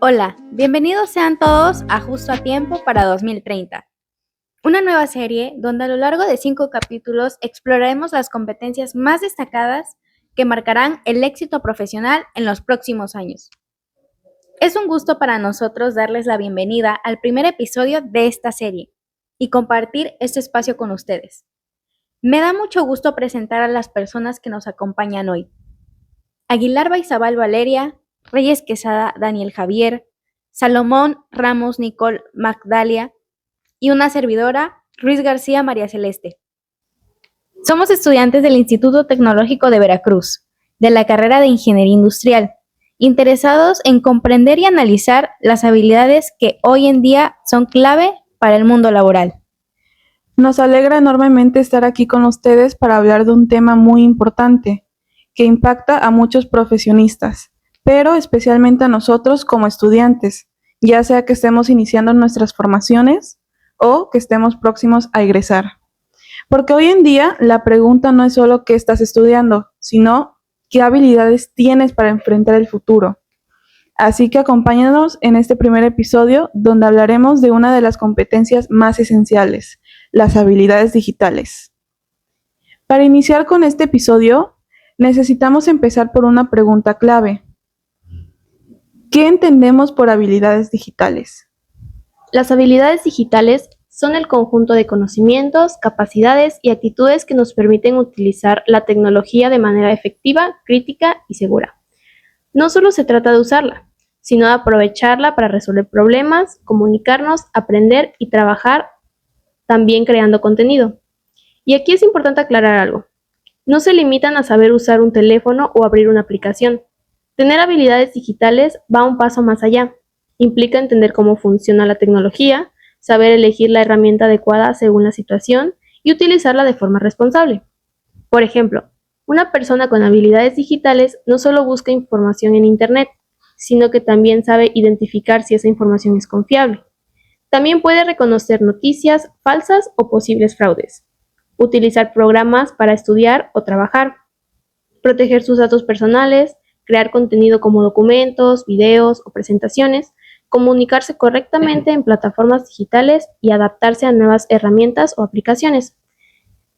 Hola, bienvenidos sean todos a Justo a Tiempo para 2030, una nueva serie donde a lo largo de 5 capítulos exploraremos las competencias más destacadas que marcarán el éxito profesional en los próximos años. Es un gusto para nosotros darles la bienvenida al primer episodio de esta serie y compartir este espacio con ustedes. Me da mucho gusto presentar a las personas que nos acompañan hoy. Aguilar Baizabal Valeria, Reyes Quesada Daniel Javier, Salomón Ramos Nicole Magdalia y una servidora, Ruiz García María Celeste. Somos estudiantes del Instituto Tecnológico de Veracruz, de la carrera de Ingeniería Industrial, interesados en comprender y analizar las habilidades que hoy en día son clave para el mundo laboral. Nos alegra enormemente estar aquí con ustedes para hablar de un tema muy importante que impacta a muchos profesionistas, pero especialmente a nosotros como estudiantes, ya sea que estemos iniciando nuestras formaciones o que estemos próximos a egresar. Porque hoy en día la pregunta no es solo qué estás estudiando, sino qué habilidades tienes para enfrentar el futuro. Así que acompáñanos en este primer episodio donde hablaremos de una de las competencias más esenciales, las habilidades digitales. Para iniciar con este episodio, necesitamos empezar por una pregunta clave. ¿Qué entendemos por habilidades digitales? Las habilidades digitales son el conjunto de conocimientos, capacidades y actitudes que nos permiten utilizar la tecnología de manera efectiva, crítica y segura. No solo se trata de usarla, sino de aprovecharla para resolver problemas, comunicarnos, aprender y trabajar también creando contenido. Y aquí es importante aclarar algo. No se limitan a saber usar un teléfono o abrir una aplicación. Tener habilidades digitales va un paso más allá. Implica entender cómo funciona la tecnología, saber elegir la herramienta adecuada según la situación y utilizarla de forma responsable. Por ejemplo, una persona con habilidades digitales no solo busca información en Internet, sino que también sabe identificar si esa información es confiable. También puede reconocer noticias falsas o posibles fraudes, utilizar programas para estudiar o trabajar, proteger sus datos personales, crear contenido como documentos, videos o presentaciones, comunicarse correctamente en plataformas digitales y adaptarse a nuevas herramientas o aplicaciones.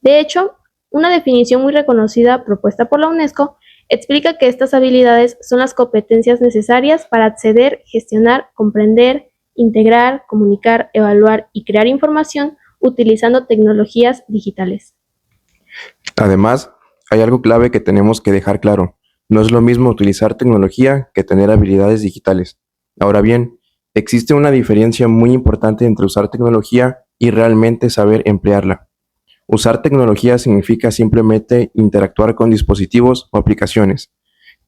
De hecho, una definición muy reconocida propuesta por la UNESCO explica que estas habilidades son las competencias necesarias para acceder, gestionar, comprender, integrar, comunicar, evaluar y crear información utilizando tecnologías digitales. Además, hay algo clave que tenemos que dejar claro. No es lo mismo utilizar tecnología que tener habilidades digitales. Ahora bien, existe una diferencia muy importante entre usar tecnología y realmente saber emplearla. Usar tecnología significa simplemente interactuar con dispositivos o aplicaciones.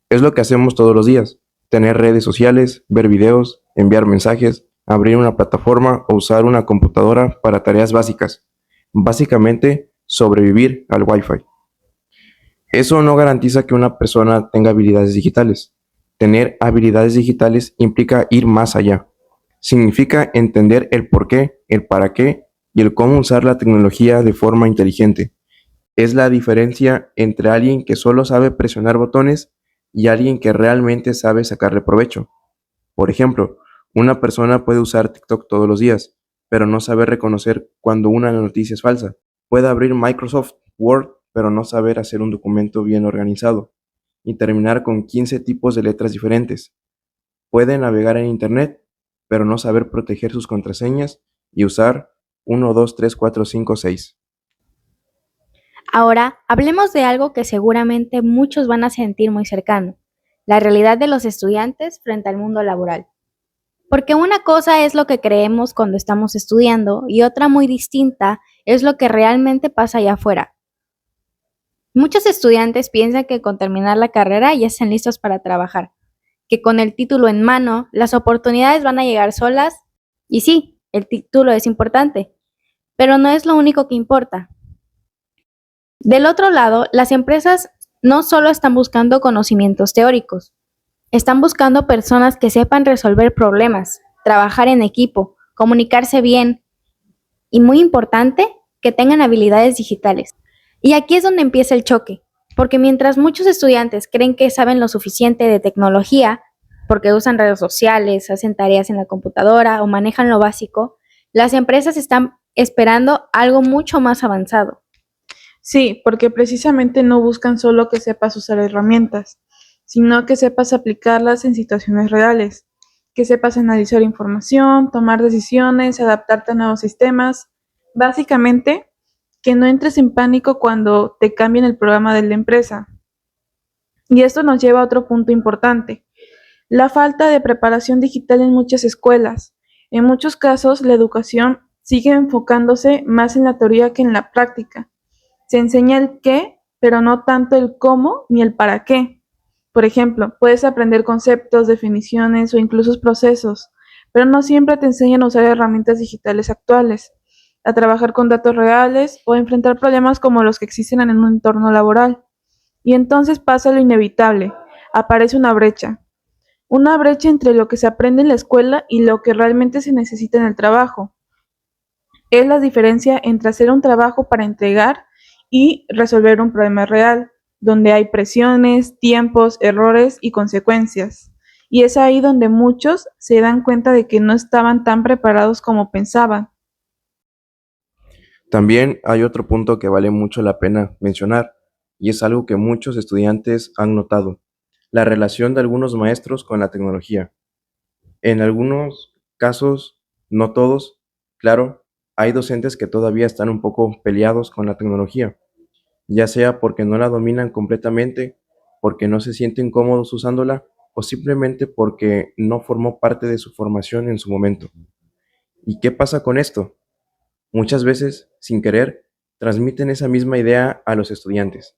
Es lo que hacemos todos los días: tener redes sociales, ver videos, enviar mensajes, abrir una plataforma o usar una computadora para tareas básicas. Básicamente, sobrevivir al Wi-Fi. Eso no garantiza que una persona tenga habilidades digitales. Tener habilidades digitales implica ir más allá. Significa entender el por qué, el para qué y el cómo usar la tecnología de forma inteligente. Es la diferencia entre alguien que solo sabe presionar botones y alguien que realmente sabe sacarle provecho. Por ejemplo, una persona puede usar TikTok todos los días, pero no sabe reconocer cuando una noticia es falsa. Puede abrir Microsoft Word, pero no saber hacer un documento bien organizado y terminar con 15 tipos de letras diferentes. Puede navegar en Internet, pero no saber proteger sus contraseñas y usar 1, 2, 3, 4, 5, 6. Ahora, hablemos de algo que seguramente muchos van a sentir muy cercano, la realidad de los estudiantes frente al mundo laboral. Porque una cosa es lo que creemos cuando estamos estudiando y otra muy distinta es lo que realmente pasa allá afuera. Muchos estudiantes piensan que con terminar la carrera ya están listos para trabajar, que con el título en mano las oportunidades van a llegar solas. Y sí, el título es importante, pero no es lo único que importa. Del otro lado, las empresas no solo están buscando conocimientos teóricos, están buscando personas que sepan resolver problemas, trabajar en equipo, comunicarse bien y, muy importante, que tengan habilidades digitales. Y aquí es donde empieza el choque, porque mientras muchos estudiantes creen que saben lo suficiente de tecnología, porque usan redes sociales, hacen tareas en la computadora o manejan lo básico, las empresas están esperando algo mucho más avanzado. Sí, porque precisamente no buscan solo que sepas usar herramientas, sino que sepas aplicarlas en situaciones reales, que sepas analizar información, tomar decisiones, adaptarte a nuevos sistemas. Básicamente, que no entres en pánico cuando te cambien el programa de la empresa. Y esto nos lleva a otro punto importante, la falta de preparación digital en muchas escuelas. En muchos casos, la educación sigue enfocándose más en la teoría que en la práctica. Se enseña el qué, pero no tanto el cómo ni el para qué. Por ejemplo, puedes aprender conceptos, definiciones o incluso procesos, pero no siempre te enseñan a usar herramientas digitales actuales, a trabajar con datos reales o a enfrentar problemas como los que existen en un entorno laboral. Y entonces pasa lo inevitable, aparece una brecha entre lo que se aprende en la escuela y lo que realmente se necesita en el trabajo. Es la diferencia entre hacer un trabajo para entregar y resolver un problema real, donde hay presiones, tiempos, errores y consecuencias. Y es ahí donde muchos se dan cuenta de que no estaban tan preparados como pensaban. También hay otro punto que vale mucho la pena mencionar, y es algo que muchos estudiantes han notado, la relación de algunos maestros con la tecnología. En algunos casos, no todos, claro, hay docentes que todavía están un poco peleados con la tecnología, ya sea porque no la dominan completamente, porque no se sienten cómodos usándola o simplemente porque no formó parte de su formación en su momento. ¿Y qué pasa con esto? Muchas veces, sin querer, transmiten esa misma idea a los estudiantes.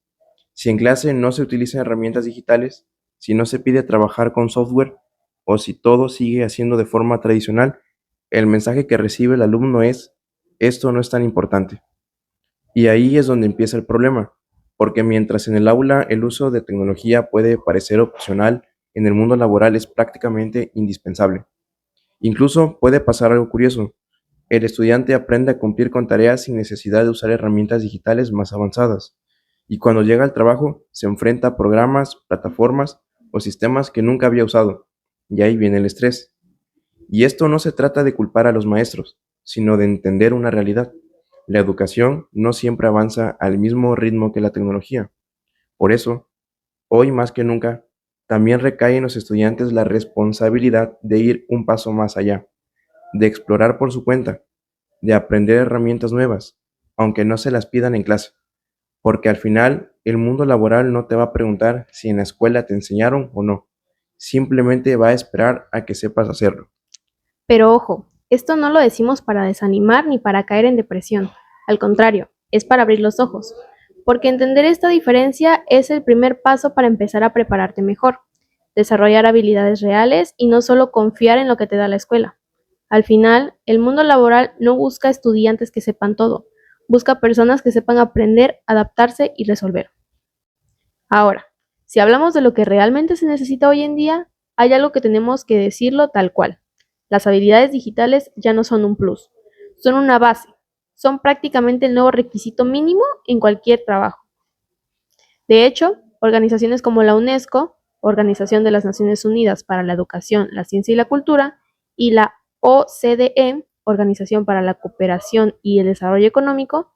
Si en clase no se utilizan herramientas digitales, si no se pide trabajar con software o si todo sigue haciendo de forma tradicional, el mensaje que recibe el alumno es, esto no es tan importante. Y ahí es donde empieza el problema, porque mientras en el aula el uso de tecnología puede parecer opcional, en el mundo laboral es prácticamente indispensable. Incluso puede pasar algo curioso. El estudiante aprende a cumplir con tareas sin necesidad de usar herramientas digitales más avanzadas. Y cuando llega al trabajo, se enfrenta a programas, plataformas o sistemas que nunca había usado. Y ahí viene el estrés. Y esto no se trata de culpar a los maestros, sino de entender una realidad. La educación no siempre avanza al mismo ritmo que la tecnología. Por eso, hoy más que nunca, también recae en los estudiantes la responsabilidad de ir un paso más allá, de explorar por su cuenta, de aprender herramientas nuevas, aunque no se las pidan en clase, porque al final el mundo laboral no te va a preguntar si en la escuela te enseñaron o no, simplemente va a esperar a que sepas hacerlo. Pero ojo, esto no lo decimos para desanimar ni para caer en depresión. Al contrario, es para abrir los ojos, porque entender esta diferencia es el primer paso para empezar a prepararte mejor, desarrollar habilidades reales y no solo confiar en lo que te da la escuela. Al final, el mundo laboral no busca estudiantes que sepan todo, busca personas que sepan aprender, adaptarse y resolver. Ahora, si hablamos de lo que realmente se necesita hoy en día, hay algo que tenemos que decirlo tal cual. Las habilidades digitales ya no son un plus, son una base, son prácticamente el nuevo requisito mínimo en cualquier trabajo. De hecho, organizaciones como la UNESCO, Organización de las Naciones Unidas para la Educación, la Ciencia y la Cultura, y la OCDE, Organización para la Cooperación y el Desarrollo Económico,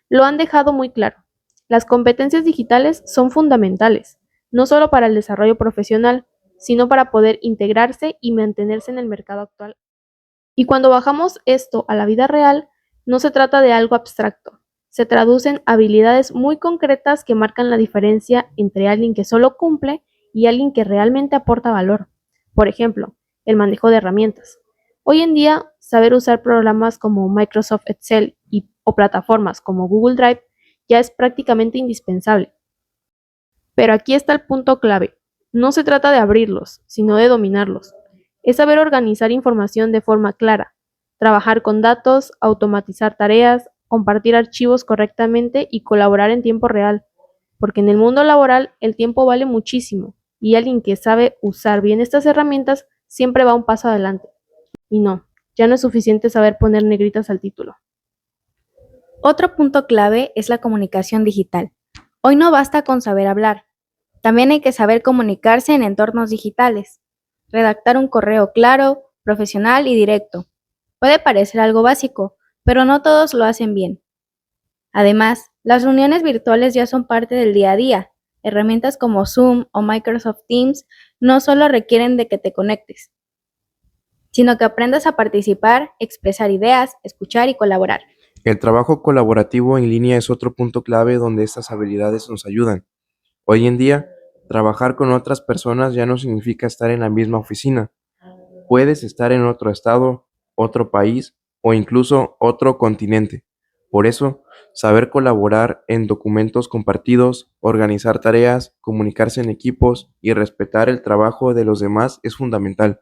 lo han dejado muy claro. Las competencias digitales son fundamentales, no solo para el desarrollo profesional, sino para poder integrarse y mantenerse en el mercado actual. Y cuando bajamos esto a la vida real, no se trata de algo abstracto, se traducen habilidades muy concretas que marcan la diferencia entre alguien que solo cumple y alguien que realmente aporta valor. Por ejemplo, el manejo de herramientas. Hoy en día, saber usar programas como Microsoft Excel o plataformas como Google Drive ya es prácticamente indispensable. Pero aquí está el punto clave. No se trata de abrirlos, sino de dominarlos. Es saber organizar información de forma clara, trabajar con datos, automatizar tareas, compartir archivos correctamente y colaborar en tiempo real. Porque en el mundo laboral el tiempo vale muchísimo y alguien que sabe usar bien estas herramientas siempre va un paso adelante. Y no, ya no es suficiente saber poner negritas al título. Otro punto clave es la comunicación digital. Hoy no basta con saber hablar, también hay que saber comunicarse en entornos digitales. redactar un correo claro, profesional y directo. Puede parecer algo básico, pero no todos lo hacen bien. Además, las reuniones virtuales ya son parte del día a día. Herramientas como Zoom o Microsoft Teams no solo requieren de que te conectes, sino que aprendas a participar, expresar ideas, escuchar y colaborar. El trabajo colaborativo en línea es otro punto clave donde estas habilidades nos ayudan. Hoy en día, trabajar con otras personas ya no significa estar en la misma oficina. Puedes estar en otro estado, otro país o incluso otro continente. Por eso, saber colaborar en documentos compartidos, organizar tareas, comunicarse en equipos y respetar el trabajo de los demás es fundamental,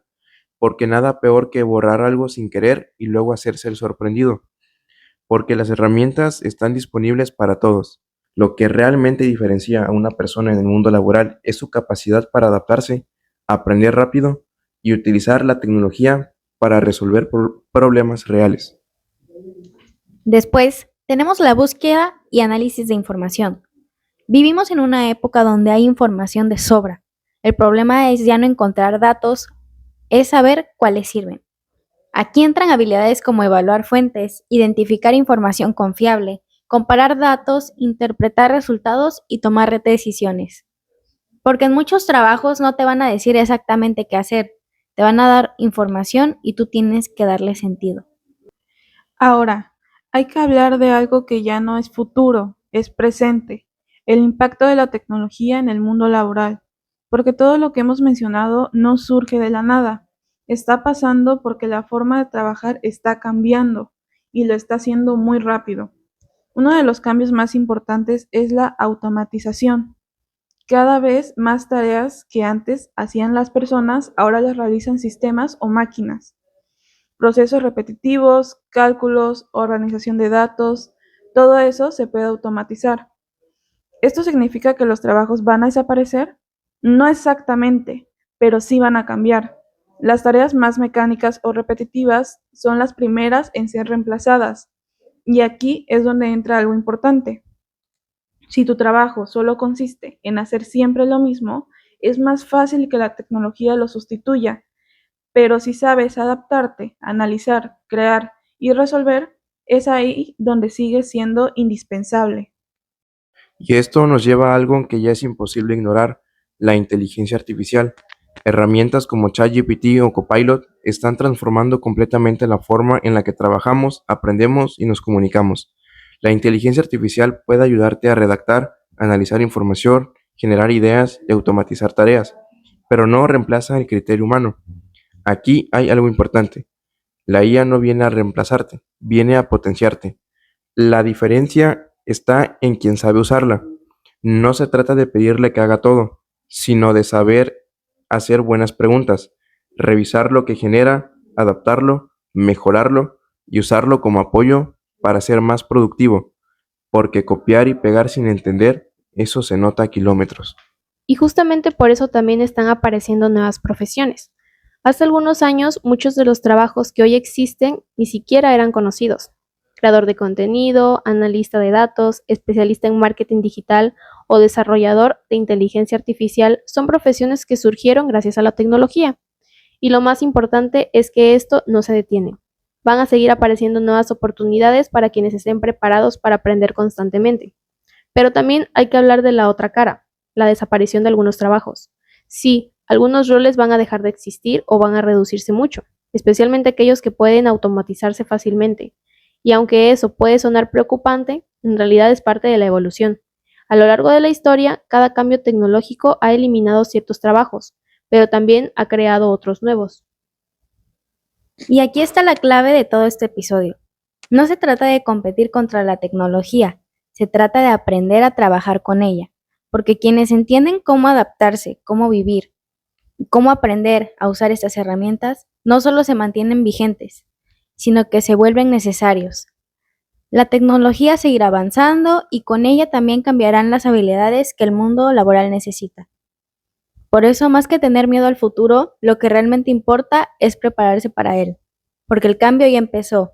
porque nada peor que borrar algo sin querer y luego hacerse el sorprendido, porque las herramientas están disponibles para todos. Lo que realmente diferencia a una persona en el mundo laboral es su capacidad para adaptarse, aprender rápido y utilizar la tecnología para resolver problemas reales. Después, tenemos la búsqueda y análisis de información. Vivimos en una época donde hay información de sobra. El problema es ya no encontrar datos, es saber cuáles sirven. Aquí entran habilidades como evaluar fuentes, identificar información confiable, comparar datos, interpretar resultados y tomar decisiones. Porque en muchos trabajos no te van a decir exactamente qué hacer, te van a dar información y tú tienes que darle sentido. Ahora, hay que hablar de algo que ya no es futuro, es presente, el impacto de la tecnología en el mundo laboral, porque todo lo que hemos mencionado no surge de la nada, está pasando porque la forma de trabajar está cambiando y lo está haciendo muy rápido. Uno de los cambios más importantes es la automatización. Cada vez más tareas que antes hacían las personas ahora las realizan sistemas o máquinas. Procesos repetitivos, cálculos, organización de datos, todo eso se puede automatizar. ¿Esto significa que los trabajos van a desaparecer? No exactamente, pero sí van a cambiar. Las tareas más mecánicas o repetitivas son las primeras en ser reemplazadas. Y aquí es donde entra algo importante. Si tu trabajo solo consiste en hacer siempre lo mismo, es más fácil que la tecnología lo sustituya, pero si sabes adaptarte, analizar, crear y resolver, es ahí donde sigue siendo indispensable. Y esto nos lleva a algo que ya es imposible ignorar, la inteligencia artificial. Herramientas como ChatGPT o Copilot están transformando completamente la forma en la que trabajamos, aprendemos y nos comunicamos. La inteligencia artificial puede ayudarte a redactar, analizar información, generar ideas y automatizar tareas, pero no reemplaza el criterio humano. Aquí hay algo importante. La IA no viene a reemplazarte, viene a potenciarte. La diferencia está en quien sabe usarla. No se trata de pedirle que haga todo, sino de saber hacer buenas preguntas, revisar lo que genera, adaptarlo, mejorarlo y usarlo como apoyo para ser más productivo, porque copiar y pegar sin entender, eso se nota a kilómetros. Y justamente por eso también están apareciendo nuevas profesiones. Hace algunos años, muchos de los trabajos que hoy existen ni siquiera eran conocidos. Creador de contenido, analista de datos, especialista en marketing digital o desarrollador de inteligencia artificial son profesiones que surgieron gracias a la tecnología. Y lo más importante es que esto no se detiene. Van a seguir apareciendo nuevas oportunidades para quienes estén preparados para aprender constantemente. Pero también hay que hablar de la otra cara, la desaparición de algunos trabajos. Sí, algunos roles van a dejar de existir o van a reducirse mucho, especialmente aquellos que pueden automatizarse fácilmente. Y aunque eso puede sonar preocupante, en realidad es parte de la evolución. A lo largo de la historia, cada cambio tecnológico ha eliminado ciertos trabajos, pero también ha creado otros nuevos. Y aquí está la clave de todo este episodio. No se trata de competir contra la tecnología, se trata de aprender a trabajar con ella, porque quienes entienden cómo adaptarse, cómo vivir, cómo aprender a usar estas herramientas, no solo se mantienen vigentes, sino que se vuelven necesarios. La tecnología seguirá avanzando y con ella también cambiarán las habilidades que el mundo laboral necesita. Por eso, más que tener miedo al futuro, lo que realmente importa es prepararse para él, porque el cambio ya empezó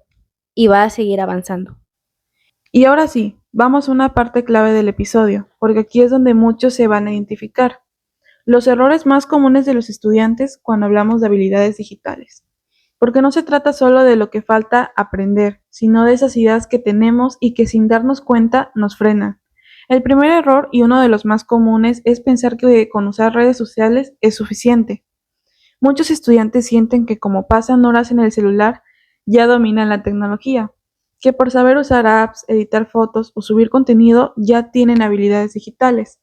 y va a seguir avanzando. Y ahora sí, vamos a una parte clave del episodio, porque aquí es donde muchos se van a identificar. Los errores más comunes de los estudiantes cuando hablamos de habilidades digitales. Porque no se trata solo de lo que falta aprender, sino de esas ideas que tenemos y que sin darnos cuenta nos frenan. El primer error y uno de los más comunes es pensar que con usar redes sociales es suficiente. Muchos estudiantes sienten que como pasan horas en el celular, ya dominan la tecnología, que por saber usar apps, editar fotos o subir contenido ya tienen habilidades digitales.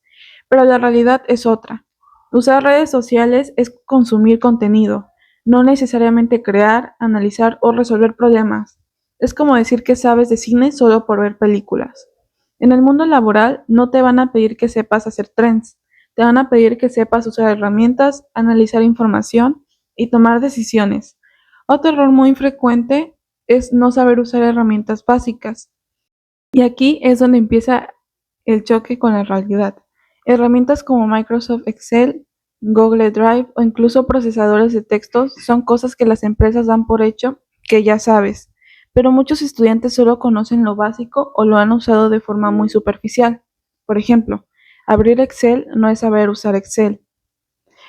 Pero la realidad es otra. Usar redes sociales es consumir contenido, no necesariamente crear, analizar o resolver problemas. Es como decir que sabes de cine solo por ver películas. En el mundo laboral no te van a pedir que sepas hacer trends, te van a pedir que sepas usar herramientas, analizar información y tomar decisiones. Otro error muy frecuente es no saber usar herramientas básicas. Y aquí es donde empieza el choque con la realidad. Herramientas como Microsoft Excel, Google Drive o incluso procesadores de textos son cosas que las empresas dan por hecho que ya sabes, pero muchos estudiantes solo conocen lo básico o lo han usado de forma muy superficial. Por ejemplo, abrir Excel no es saber usar Excel.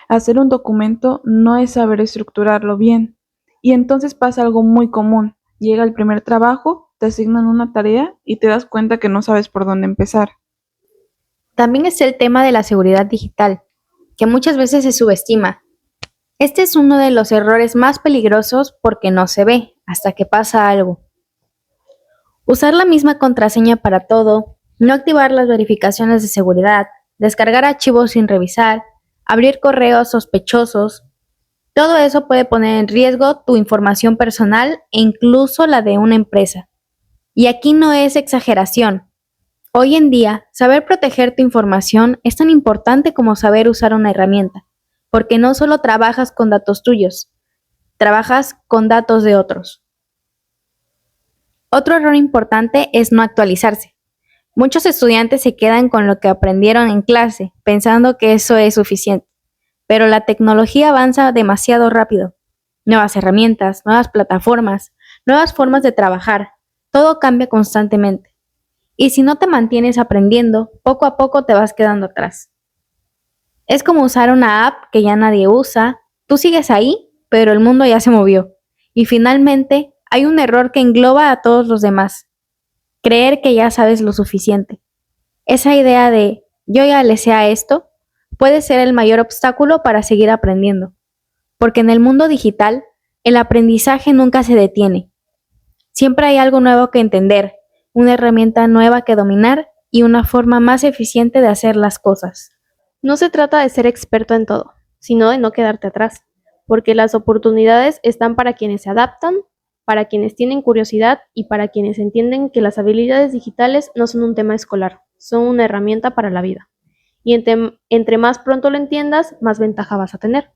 Hacer un documento no es saber estructurarlo bien. Y entonces pasa algo muy común. Llega el primer trabajo, te asignan una tarea y te das cuenta que no sabes por dónde empezar. También es el tema de la seguridad digital, que muchas veces se subestima. Este es uno de los errores más peligrosos porque no se ve hasta que pasa algo. Usar la misma contraseña para todo, no activar las verificaciones de seguridad, descargar archivos sin revisar, abrir correos sospechosos, todo eso puede poner en riesgo tu información personal e incluso la de una empresa. Y aquí no es exageración. Hoy en día, saber proteger tu información es tan importante como saber usar una herramienta, porque no solo trabajas con datos tuyos, trabajas con datos de otros. Otro error importante es no actualizarse. Muchos estudiantes se quedan con lo que aprendieron en clase, pensando que eso es suficiente, pero la tecnología avanza demasiado rápido. Nuevas herramientas, nuevas plataformas, nuevas formas de trabajar, todo cambia constantemente. Y si no te mantienes aprendiendo, poco a poco te vas quedando atrás. Es como usar una app que ya nadie usa, tú sigues ahí, pero el mundo ya se movió. Y finalmente, hay un error que engloba a todos los demás. Creer que ya sabes lo suficiente. Esa idea de yo ya le sé a esto puede ser el mayor obstáculo para seguir aprendiendo. Porque en el mundo digital, el aprendizaje nunca se detiene. Siempre hay algo nuevo que entender, una herramienta nueva que dominar y una forma más eficiente de hacer las cosas. No se trata de ser experto en todo, sino de no quedarte atrás, porque las oportunidades están para quienes se adaptan, para quienes tienen curiosidad y para quienes entienden que las habilidades digitales no son un tema escolar, son una herramienta para la vida. Y entre más pronto lo entiendas, más ventaja vas a tener.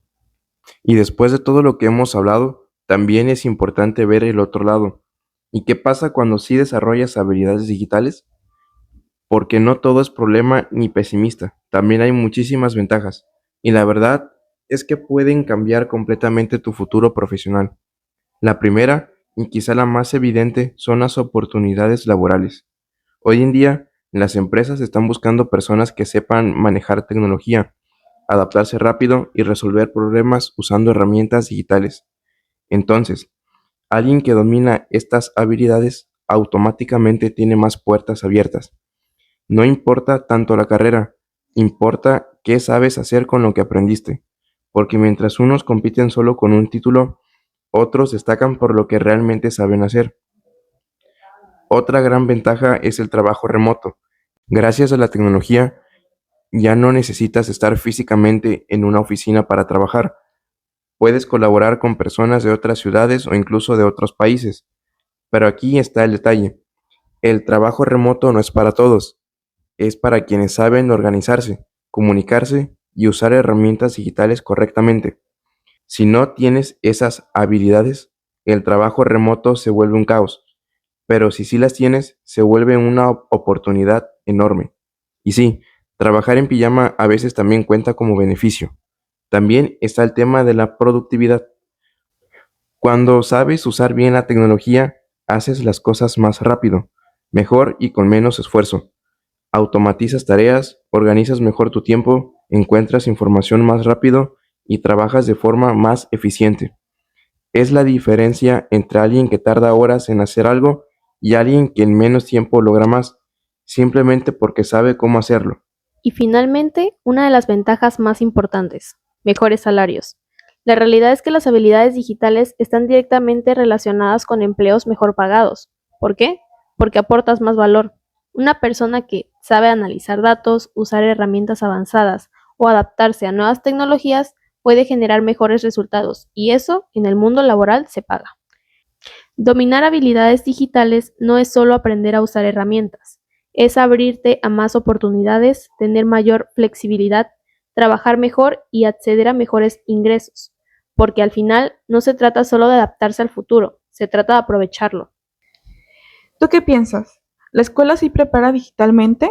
Y después de todo lo que hemos hablado, también es importante ver el otro lado. ¿Y qué pasa cuando sí desarrollas habilidades digitales? Porque no todo es problema ni pesimista, también hay muchísimas ventajas. Y la verdad es que pueden cambiar completamente tu futuro profesional. La primera, y quizá la más evidente, son las oportunidades laborales. Hoy en día, las empresas están buscando personas que sepan manejar tecnología, adaptarse rápido y resolver problemas usando herramientas digitales. Entonces, alguien que domina estas habilidades automáticamente tiene más puertas abiertas. No importa tanto la carrera, importa qué sabes hacer con lo que aprendiste, porque mientras unos compiten solo con un título, otros destacan por lo que realmente saben hacer. Otra gran ventaja es el trabajo remoto. Gracias a la tecnología, ya no necesitas estar físicamente en una oficina para trabajar. Puedes colaborar con personas de otras ciudades o incluso de otros países. Pero aquí está el detalle. El trabajo remoto no es para todos. Es para quienes saben organizarse, comunicarse y usar herramientas digitales correctamente. Si no tienes esas habilidades, el trabajo remoto se vuelve un caos. Pero si sí las tienes, se vuelve una oportunidad enorme. Y sí, trabajar en pijama a veces también cuenta como beneficio. También está el tema de la productividad. Cuando sabes usar bien la tecnología, haces las cosas más rápido, mejor y con menos esfuerzo. Automatizas tareas, organizas mejor tu tiempo encuentras información más rápido y trabajas de forma más eficiente. Es la diferencia entre alguien que tarda horas en hacer algo y alguien que en menos tiempo logra más, simplemente porque sabe cómo hacerlo. Y finalmente, una de las ventajas más importantes, mejores salarios. La realidad es que las habilidades digitales están directamente relacionadas con empleos mejor pagados. ¿Por qué? Porque aportas más valor. Una persona que sabe analizar datos, usar herramientas avanzadas o adaptarse a nuevas tecnologías puede generar mejores resultados y eso en el mundo laboral se paga. Dominar habilidades digitales no es solo aprender a usar herramientas, es abrirte a más oportunidades, tener mayor flexibilidad, trabajar mejor y acceder a mejores ingresos, porque al final no se trata solo de adaptarse al futuro, se trata de aprovecharlo. ¿Tú qué piensas? ¿La escuela sí prepara digitalmente?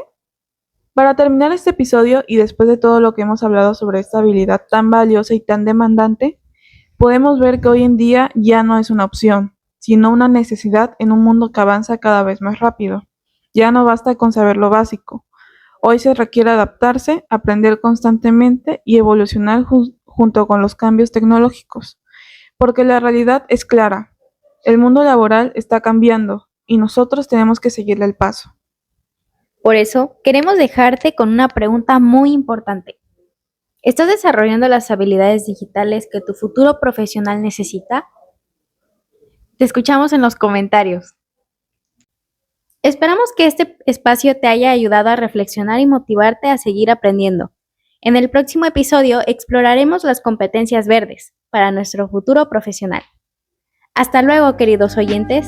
Para terminar este episodio y después de todo lo que hemos hablado sobre esta habilidad tan valiosa y tan demandante, podemos ver que hoy en día ya no es una opción, sino una necesidad en un mundo que avanza cada vez más rápido. Ya no basta con saber lo básico. Hoy se requiere adaptarse, aprender constantemente y evolucionar junto con los cambios tecnológicos. Porque la realidad es clara. El mundo laboral está cambiando y nosotros tenemos que seguirle el paso. Por eso, queremos dejarte con una pregunta muy importante. ¿Estás desarrollando las habilidades digitales que tu futuro profesional necesita? Te escuchamos en los comentarios. Esperamos que este espacio te haya ayudado a reflexionar y motivarte a seguir aprendiendo. En el próximo episodio exploraremos las competencias verdes para nuestro futuro profesional. Hasta luego, queridos oyentes.